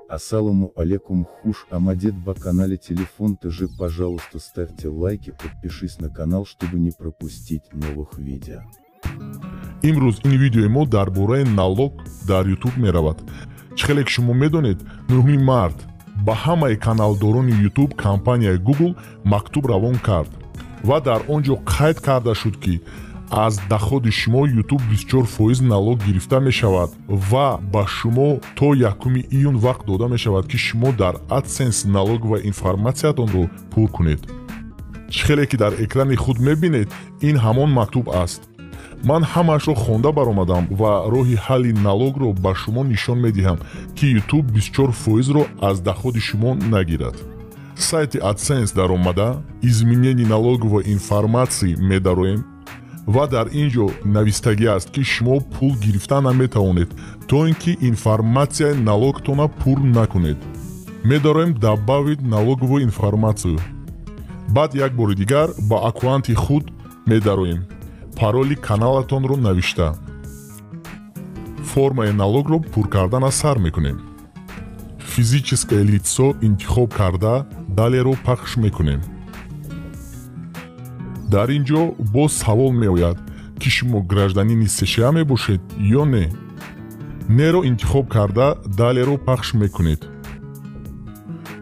Ассаламу алейкум, хуш Амадет ба канале Телефон ТЖ. Пожалуйста, ставьте лайки, подпишись на канал, чтобы не пропустить новых видео. имрӯз ин видеои мо дар бораи налог дар YouTube меравад. Чихеле ки шумо медонед, 9 март ба ҳамаи каналдорони YouTube компанияи Google мактуб равон кард ва дар он ҷо қайд карда шуд ки аз доходи шумо YouTube 24% налог гирифта мешавад ва ба шумо то 1 июн вақт дода мешавад ки шумо дар AdSense налоговая информатсиятонро пур кунед. чихеле ки дар экрани худ мебинед, ин ҳамон мактуб аст. ман ҳамаашро хонда баромадам ва роҳи ҳалли налогро ба шумо нишон медиҳам ки YouTube 24%ро аз доходи шумо нагирад. сайти AdSense даромада изменени налоговой информации медароем ва дар ин ҷо навистагӣ аст ки шумо пул гирифта наметавонед то ин ки информатсияи налогтона пур накунед. медароем добавить налоговую информацию. баъд як бори дигар ба аккаунти худ медароем пароли каналатонро навишта формаи налогро пур кардана сар мекунем. физическое лицо интихоб карда далеро пахш мекунем. дар ин ҷо боз савол меояд ки шумо гражданини США мебошед ё не. неро интихоб карда далеро пахш мекунед.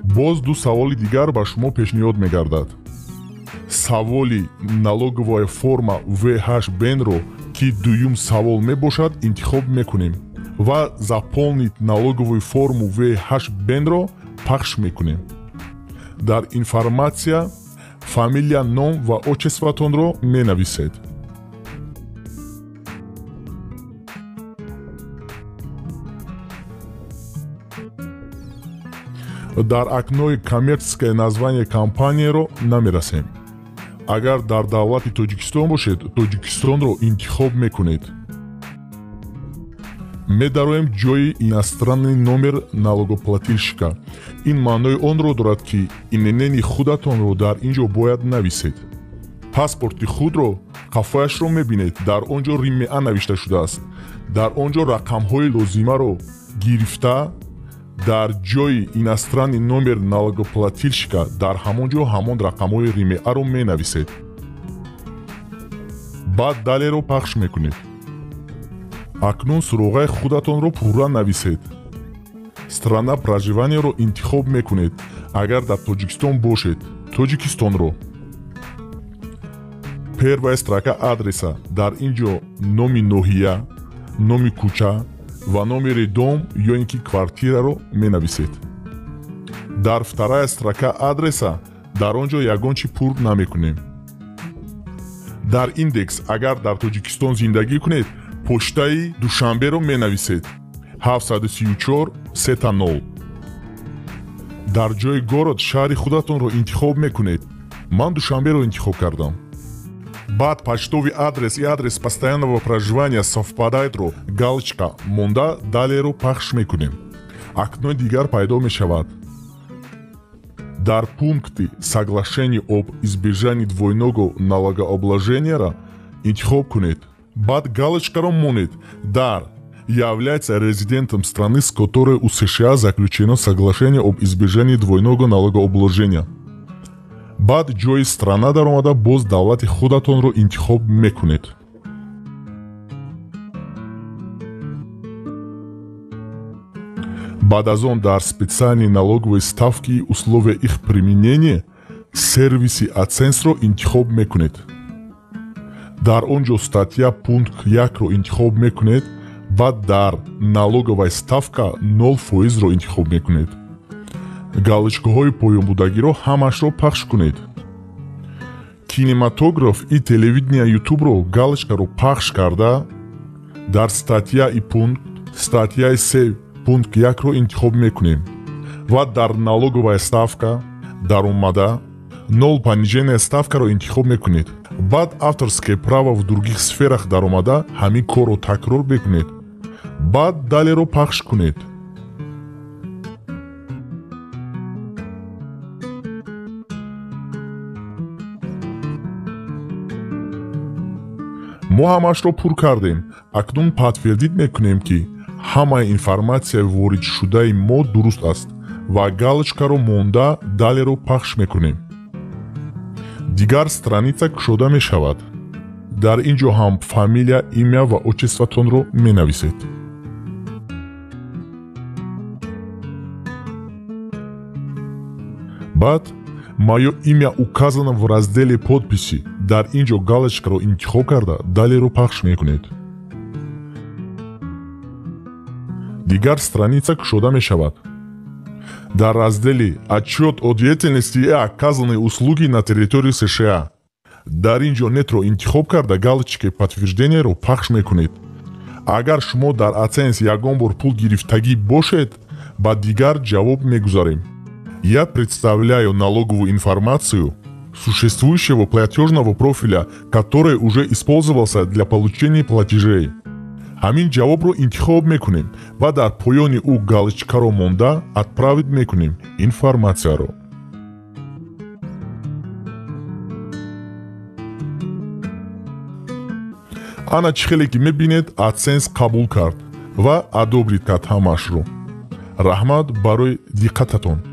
боз ду саволи дигар ба шумо пешниҳод мегардад. саволи налоговая форма VH-BEN-ро ки дуюм савол мебошад интихоб мекунем ва заполнить налоговую форму VH-BEN-ро пахш мекунем. дар информатсия фамилия, ном ва отчестватонро менависед. дар окнои коммерческое название компанияро намерасем. агар дар давлати Тоҷикистон бошед, Тоҷикистонро интихоб мекунед. медароем ҷои иностранный номер налогоплательщика. ин маънои онро дорад ки именени худатонро дар ин ҷо бояд нависед. паспорти худро қафояшро мебинед, дар он ҷо римеа навишта шудааст. дар он ҷо рақамҳои лозимаро гирифта дар ҷои иностранный номер налогоплательщика дар ҳамон ҷо ҳамон рақамҳои римеаро менависед. баъд далеро пахш мекунед. акнун суроғаи худатонро пурра нависед. страна проживаниеро интихоб мекунед. агар дар Тоҷикистон бошед, Тоҷикистонро. первая строка адреса. дар ин ҷо номи ноҳия, номи кӯча ва номери дом ё ин ки квартираро менависед. дар вторая строка адреса дар он ҷо ягон чи пур намекунем. дар индекс агар дар Тоҷикистон зиндагӣ кунед, почтаи душанберо менависед 734 30. дар ҷои город шаҳри худатонро интихоб мекунед. ман душанберо интихоб кардам. баъд почтовый адрес и адрес постоянного проживания совпадаетро галочка монда далеро пахш мекунем. окнои дигар пайдо мешавад. дар пункти соглашение об избежании двойного налогообложениера интихоб кунед. баъд галочкаро монед дар является резидентом страны, с которой у США заключено соглашение об избежании двойного налогообложения. баъд ҷои страна даромада боз давлати худатонро интихоб мекунед. баъд аз он дар специальные налоговые ставки и условия их применения сервиси AdSense-ро интихоб мекунед. дар он ҷо статья пункт 1-ро интихоб мекунед. баъд дар налоговая ставка 0%-ро интихоб мекунед. галочкаҳои поёнбудагиро ҳамаашро пахш кунед. кинематограф и телевидение YouTube-ро галочкаро пахш карда дар статья и пункт статьяи 3 пункт 1-ро интихоб мекунем ва дар налоговая ставка даромада 0 понижение ставкаро интихоб мекунед. баъд авторское право в других сферах даромада ҳамин корро такрор бекунед. баъд далеро пахш кунед. мо ҳамаашро пур кардем. акнун подтвердид мекунем ки ҳамаи информатсияи воридшудаи мо дуруст аст ва галочкаро монда далеро пахш мекунем. Дигар страница кушода мешавад. дар ин ҷо ҳам фамилия, имя ва отчестватонро менависед. баъд моё имя указано в разделе подписи. дар ин ҷо галочкаро интихоб карда далеро пахш мекунед. дигар страница кушода мешавад. дар раздели «Отчет о деятельности и оказанной услуги на территории США» дар ин ҷо нетро интихоб карда галочкаи подтверждениеро пахш мекунед. агар шумо дар AdSense ягон бор пул гирифтагӣ бошед, ба дигар ҷавоб мегузарем. Я представляю налоговую информацию существующего платежного профиля, который уже использовался для получения платежей. ҳамин ҷавобро интихоб мекунем ва дар поёни ӯ галочкаро монда отправить мекунем информатсияро. ана чӣ хеле ки мебинед AdSense қабул кард ва одобрид кард ҳамаашро. раҳмат барои диққататон.